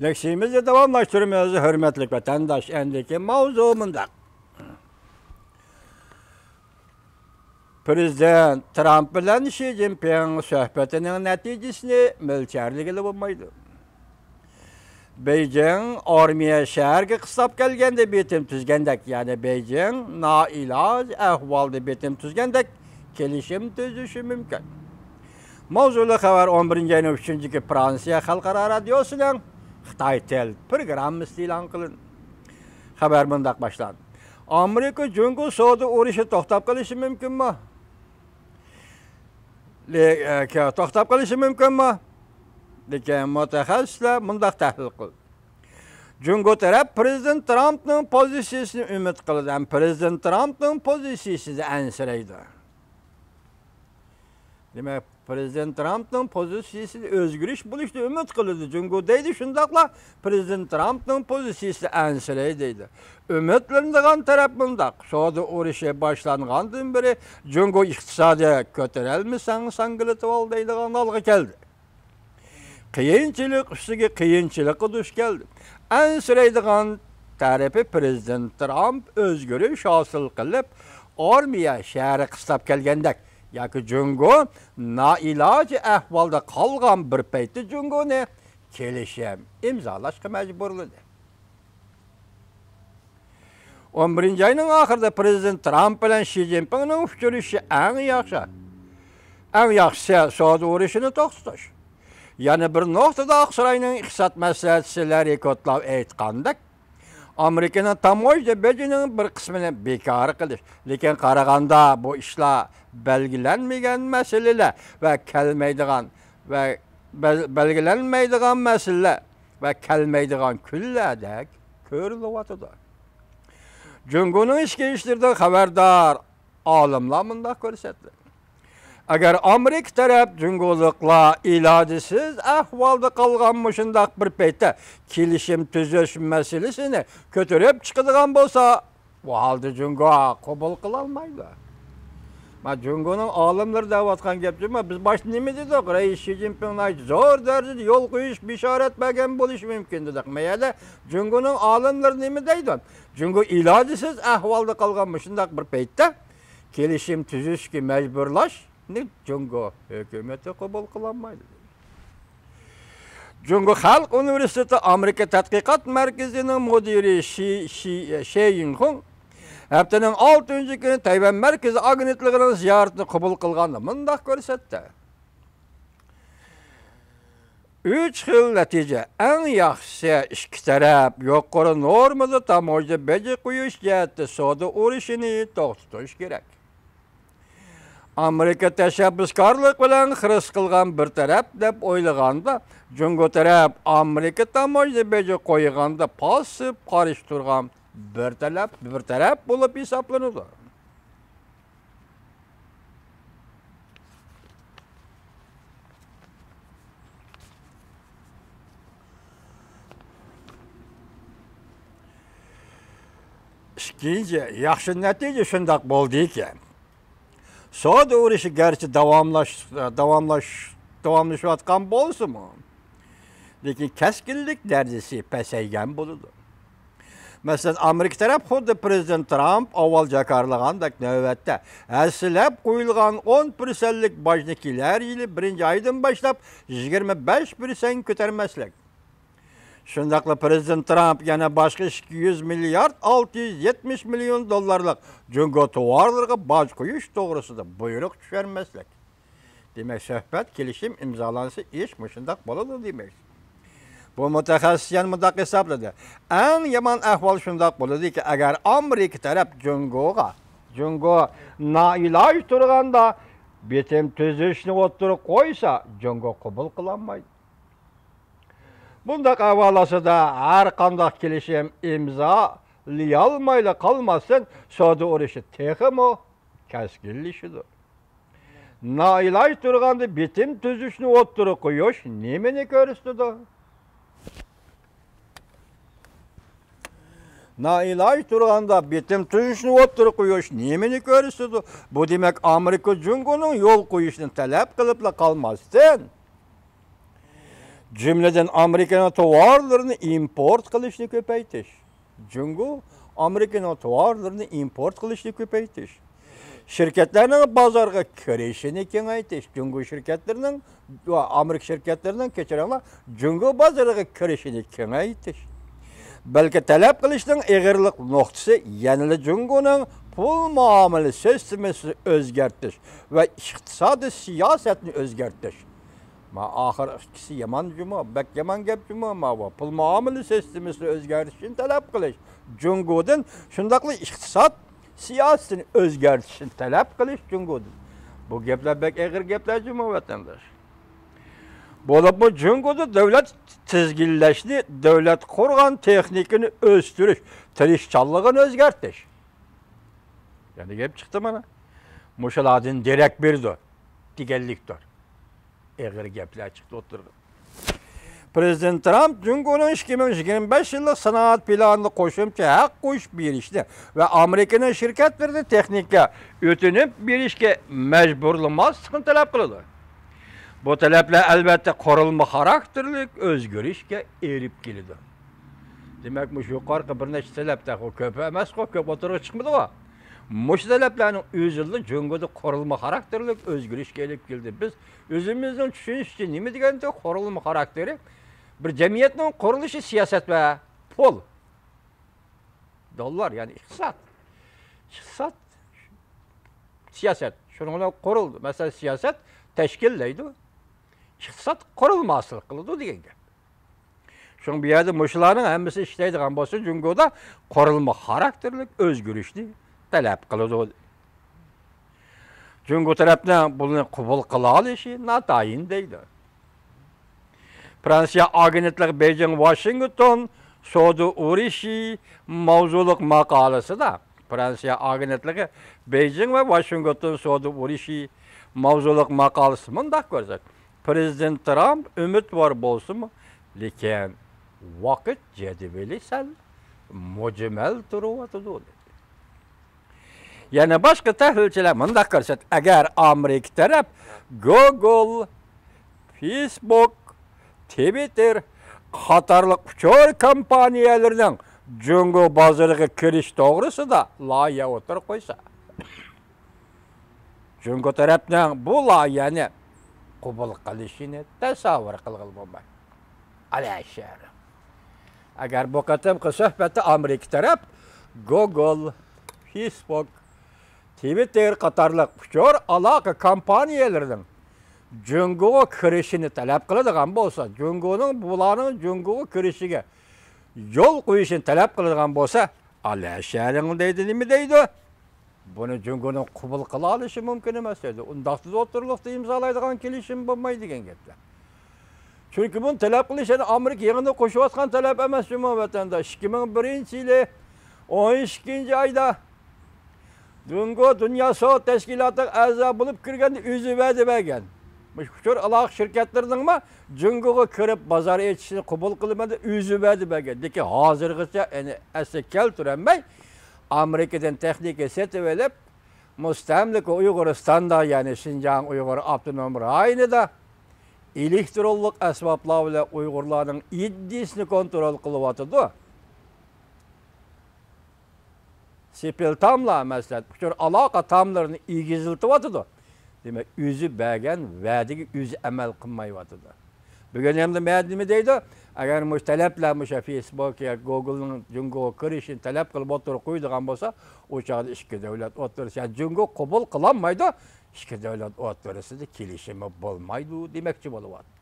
Leksimizi davamlaştırmıyoruz hürmetlik vatandaş. Endeki mavzumunda. Prezident Trump bilen Xi Jinping söhbetinin neticesini mölçerligili bulmaydı. Beijing armiya şehirge kısap gelgende bitim tüzgendek. Yani Beijing nailaj ahvalda bitim tüzgendek kelişim tüzüşü mümkün. Mavzulu haber 11. ayın 3. Fransiya Halkara Radyosu'nun Xitay tel programı ilan kılın. Haber bundak başlandı. Amerika Cungu Soğudu uğraşı tohtap kalışı mümkün mü? Tohtap kalışı mümkün mü? Lekin mutaxassislar bundak tahlil qildi. Jungo taraf Prezident Trump'ning pozitsiyasini umid qildi. Prezident Trump'ning pozitsiyasini ansiraydi. Demak, Prezident Trump'ning pozitsiyasida o'zgarish bo'lishni umid qildi. Jungo deydi, shundaqla Prezident Trump'ning pozitsiyasi ansiraydi deydi. Umidlanadigan taraf bundaq. So'da urushi boshlangandan beri Jungo iqtisodiy ko'tarolmasang sangilitib ol deydigan holga keldi. Qiyinchilik ustiga qiyinchilikqa duch keldi. Ansiraydigan tarafi Prezident Trump o'zgarish hosil qilib, armiya shahri qistab kelgandek yoki Jungo nailoj ahvolda qolgan bir paytda Jungoni kelishim imzolashga majburladi. 11. ayning oxirida Prezident Trump bilan Xi Jinpingning uchrashishi eng yaxshi savdo urushini to'xtatish. Yani bir noktada Aksaray'ın iqtisat məsləhətçiləri kodlab aytqandək, Amerikanın tamoyda bəcinin bir qismini bekar qilish. Lekin qaraganda bu işler belgilenməyən məsələlər və belgilenməydigan məsələlər və gəlməydigan küllədək görülüvatıdır. Jungo'nun işki işlerden xabardar alimlar mundaq görsətdi. Agar Amerika taraf Jungolukla ilacısız ahvalda qalğanmışındaq bir paytda kelishim tüzüş meselesini kötürüp çıkıdığan bolsa, bu halda Jungo qabul qılalmaydı. Jungo'nun alimleri davatkan gepçi biz başta nemi dedik? Reis Xi Jinping'e zor derecede yol koyuş, bişaret bəgən buluş mümkün dedik. Meyələ Jungo'nun alimleri nemi deydi? Jungo ilacısız ahvalda qalğanmışındaq bir paytda kelishim tüzüş ki mecburlaş, Jungo hükümeti kabul kılanmaydı. Jungo Halk Üniversitesi Amerika Tadqiqat Merkezi'nin müdiri Xie Yinhong haftanın 6. günü Tayvan Merkezi agentliğinin ziyaretini kabul kılgandı. Mındaq görsətdi. 3 xil netice en yaxşı iki taraf yuqori normada tamoyda beji qo'yish jihati savdo urushini to'xtatish kerak. Amerika tashabbuskorlik bilan xiris qilgan bir taraf deb o'ylaganda, Jungo taraf Amerika tamoyda beji qo'yganda passiv qarish turgan bir taraf bo'lib hisoblanadi. İkinci, yaxshi natija shundaq bo'ldi ekan. Savdo urushi garchi davomlashayotgan bo'lsa-mu, lekin kaskinlik darajasi pasaygan bo'ladi. Masalan, Amerika taraf xuddi Prezident Trump avval jakarlagandek navbatda aslab qo'yilgan 10%lik bojni kelar yili 1-oydan boshlab 25% ko'tarmaslik. Shundaqla Prezident Trump yana boshqa 200 milliard 670 milyon dollarlik Jungo tovarlarga boj qo'yish to'g'risida buyruq tushirmaslik. Demak, suhbat kelishim imzolansa ish shundaq bo'ladi demak. Bu mutaxassislar mundaq hisobladi. Eng yomon ahvol shundaq bo'ladiki, agar Amerika taraf Jungo nailoj turganda bitim tuzishni o'tirib qo'ysa, Jungo qabul qilinmaydi. Bundaq ahvolasida har qanday kelishim imzolayolmayla qolmasdan savdo urushi texmi kaskinlashidir. Nailoj turganda bitim tuzishni o'tirib qo'yish nimani ko'rsatadi? Nailoj turganda bitim tuzishni o'tirib qo'yish nimani ko'rsatadi? Bu demak Amerika Jungoning yo'l qo'yishni talab qilibla qolmasdan Cümleden Amerikan tovarlarını import qilishni ko'paytirish. Jungo Amerikan tovarlarını import qilishni ko'paytirish. Şirketlerinin bozorga kirishini kengaytirish. Jungo şirketlerinin va Amerika şirketlerinin kechiringlar, Jungo bozoriga kirishini kengaytirish. Balki talab qilishning eg'irlik nuqtasi yanada Jungoning pul muomala sistemini o'zgartirish va iqtisodiy siyosatni o'zgartirish. Ma axir ikisi yomon juma, bak yomon gap juma ma va pul muomala sistemini o'zgartirishni talab qilish. Jungodan shundaqli iqtisod siyosatini o'zgartirishni talab qilish Jungodan. Bu gaplar bak eg'ir gaplar juma vatandosh. Bo'lib bu Jungoda davlat tizginlashni, davlat qurgan texnikani o'stirish, tirishchanligini o'zgartirish. Yani gap chiqdi mana. Mushalardan derak berdi. Deganlikdir. Eg'ir gaplar chiqdi o'tirdi. Prezident Trump Jungoning 2025 yillik sanoat planini qo'shimcha haq qo'shib berishni va Amerikaning shirkatlarini texnika o'tinib berishga majburlamaslikni talab qildi. Bu talablar albatta qurilma xarakterlik o'zgarishga erib keldi. Demak, mush yuqorqi bir nechta talablar ko'p emas, ko'p o'tirib chiqmadi va mush talablarning o'zida Jungoda qurilma xarakterlik o'zgarishga erib keldi. Biz o'zimizning tushunishchi nima deganda qurilma xarakteri bir jamiyatning qurilishi siyosat va pul. Dollar, ya'ni iqtisod. Iqtisod siyosat. Shuning bilan qurildi. Masalan, siyosat tashkillaydi. İqtisod qurilmaslik qiladi degan gap. Shuning bu yerda mushlarning hammasi ishlaydigan bo'lsa, Jungoda qurilma xarakterlik o'zgarishni talab qiladi. Jungo tarafdan buni qabul qila olishi notayin deydi. Fransiya agentligi Beijing Washington savdo urushi mavzuliq maqolasida Fransiya agentligi Beijing va Washington savdo urushi mavzuliq maqolasi mundaq ko'rsatdi. Prezident Trump umidvor bo'lsa-mu, lekin vaqt jadvali sal mujmal turibdi. Yana boshqa tahlilchilar mundaq ko'rsatdi. Agar Amerika taraf Google, Facebook, Twitter qatorliq uchar kompaniyalarining Jungo bozoriga kirish to'g'risida loyiha o'tirib qo'ysa, Jungo tarafdan bu loyihani qabul qilishini tasavvur qilg'il bo'lmaydi. Alashar. Agar bu qatimqi suhbatda Amerika taraf Google, Facebook, Twitter qatorliq uchar aloqa kompaniyalarining Jungoga kirishini talab qiladigan bo'lsa, bularning Jungoga kirishiga yo'l qo'yishini talab qiladigan bo'lsa, alasharing deydi, nima deydi? Buni Jungoning qabul qila olishi mumkin emas edi. Undaqsiz o'tirliqda imzolaydigan kelishim bo'lmaydi degan gaplar. Chunki buni talab qilishini Amerika yig'inda qo'shayotgan talab emas juma vatandosh. 2001-yili 12-oyda Jungo Dunyo sog'liq tashkilotiga a'zo bo'lib kirganda o'zi va'da bergan. Mushkul aloqa shirkatlarining Jungoga kirib bozor etishini qabul qilmadi, o'zi va'da bergan. Lekin hozirgacha asli keltirilmay Amerikadan texnika setib olib, mustamlika Uyg'uristonda, ya'ni Xinjiang Uyg'ur avtonom rayonida elektrollik asboblar bilan Uyg'urlarning iddiasini kontrol qilyapti. Sepil tamlar masalan, ushbu aloqa tamlarini egiziltiryapti. Demak, o'zi bergan va'daga o'zi amal qilmayapti. Bugun ham nima deydi? Agar mush talablar Facebook ya Google'ning Jungoga kirishini talab qilib o'tirib qo'ydigan bo'lsa, o'chaqda ikki davlat o'tirsa, Jungo qabul qilolmaydi, ikki davlat o'tirisida kelishimi bo'lmaydi demoqchi bo'lyapti.